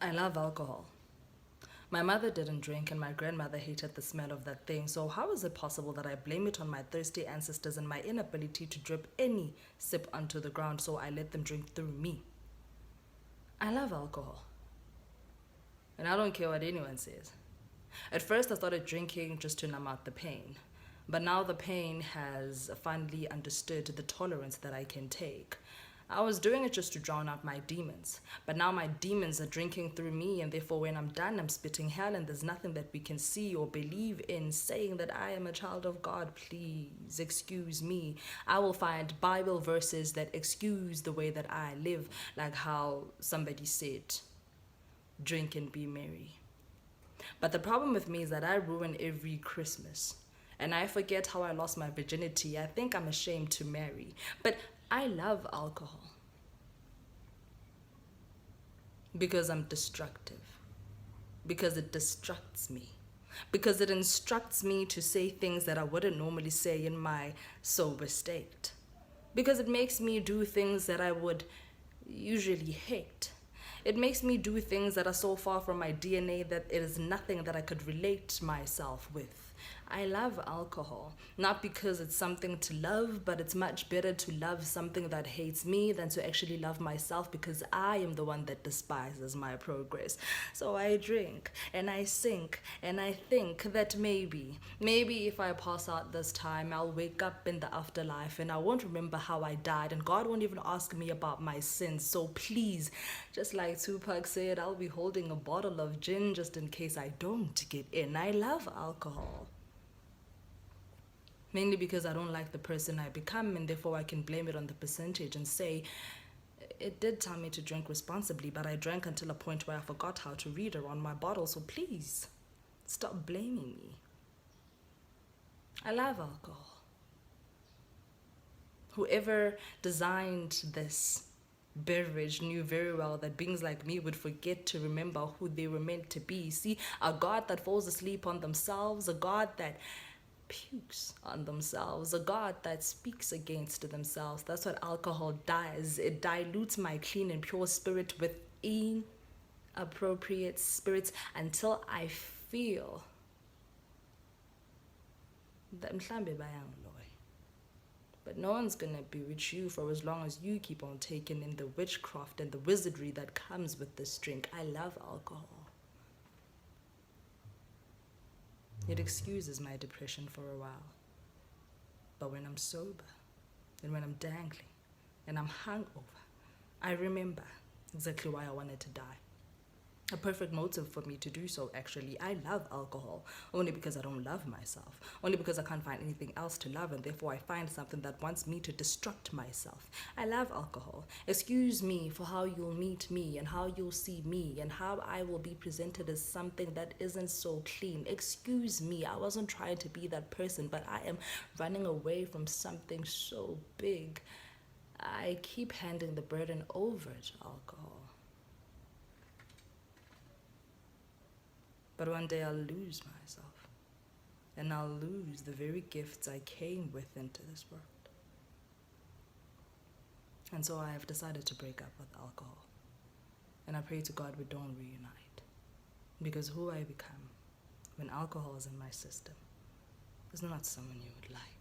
I love alcohol. My mother didn't drink and my grandmother hated the smell of that thing, so how is it possible that I blame it on my thirsty ancestors and my inability to drip any sip onto the ground so I let them drink through me? I love alcohol. And I don't care what anyone says. At first, I started drinking just to numb out the pain. But now the pain has finally understood the tolerance that I can take. I was doing it just to drown out my demons. But now my demons are drinking through me, and therefore, when I'm done, I'm spitting hell, and there's nothing that we can see or believe in saying that I am a child of God. Please excuse me. I will find Bible verses that excuse the way that I live, like how somebody said, drink and be merry. But the problem with me is that I ruin every Christmas. And I forget how I lost my virginity. I think I'm ashamed to marry. But I love alcohol because I'm destructive. Because it distracts me. Because it instructs me to say things that I wouldn't normally say in my sober state. Because it makes me do things that I would usually hate. It makes me do things that are so far from my DNA that it is nothing that I could relate myself with. I love alcohol, not because it's something to love, but it's much better to love something that hates me than to actually love myself because I am the one that despises my progress. So I drink and I sink and I think that maybe if I pass out this time, I'll wake up in the afterlife and I won't remember how I died and God won't even ask me about my sins. So please, just like Tupac said, I'll be holding a bottle of gin just in case I don't get in. I love alcohol. Mainly because I don't like the person I become, and therefore I can blame it on the percentage and say, it did tell me to drink responsibly, but I drank until a point where I forgot how to read around my bottle, so please, stop blaming me. I love alcohol. Whoever designed this beverage knew very well that beings like me would forget to remember who they were meant to be. See, a God that falls asleep on themselves, a God that pukes on themselves, a God that speaks against themselves. That's what alcohol does. It dilutes my clean and pure spirit with inappropriate spirits until I feel that mhlambe bayangiloya. But no one's gonna be with you for as long as you keep on taking in the witchcraft and the wizardry that comes with this drink. I love alcohol. It excuses my depression for a while. But when I'm sober, and when I'm dangling, and I'm hungover, I remember exactly why I wanted to die. A perfect motive for me to do so, actually. I love alcohol, only because I don't love myself. Only because I can't find anything else to love, and therefore I find something that wants me to destruct myself. I love alcohol. Excuse me for how you'll meet me, and how you'll see me, and how I will be presented as something that isn't so clean. Excuse me, I wasn't trying to be that person, but I am running away from something so big. I keep handing the burden over to alcohol. But one day I'll lose myself. And I'll lose the very gifts I came with into this world. And so I have decided to break up with alcohol. And I pray to God we don't reunite. Because who I become when alcohol is in my system is not someone you would like.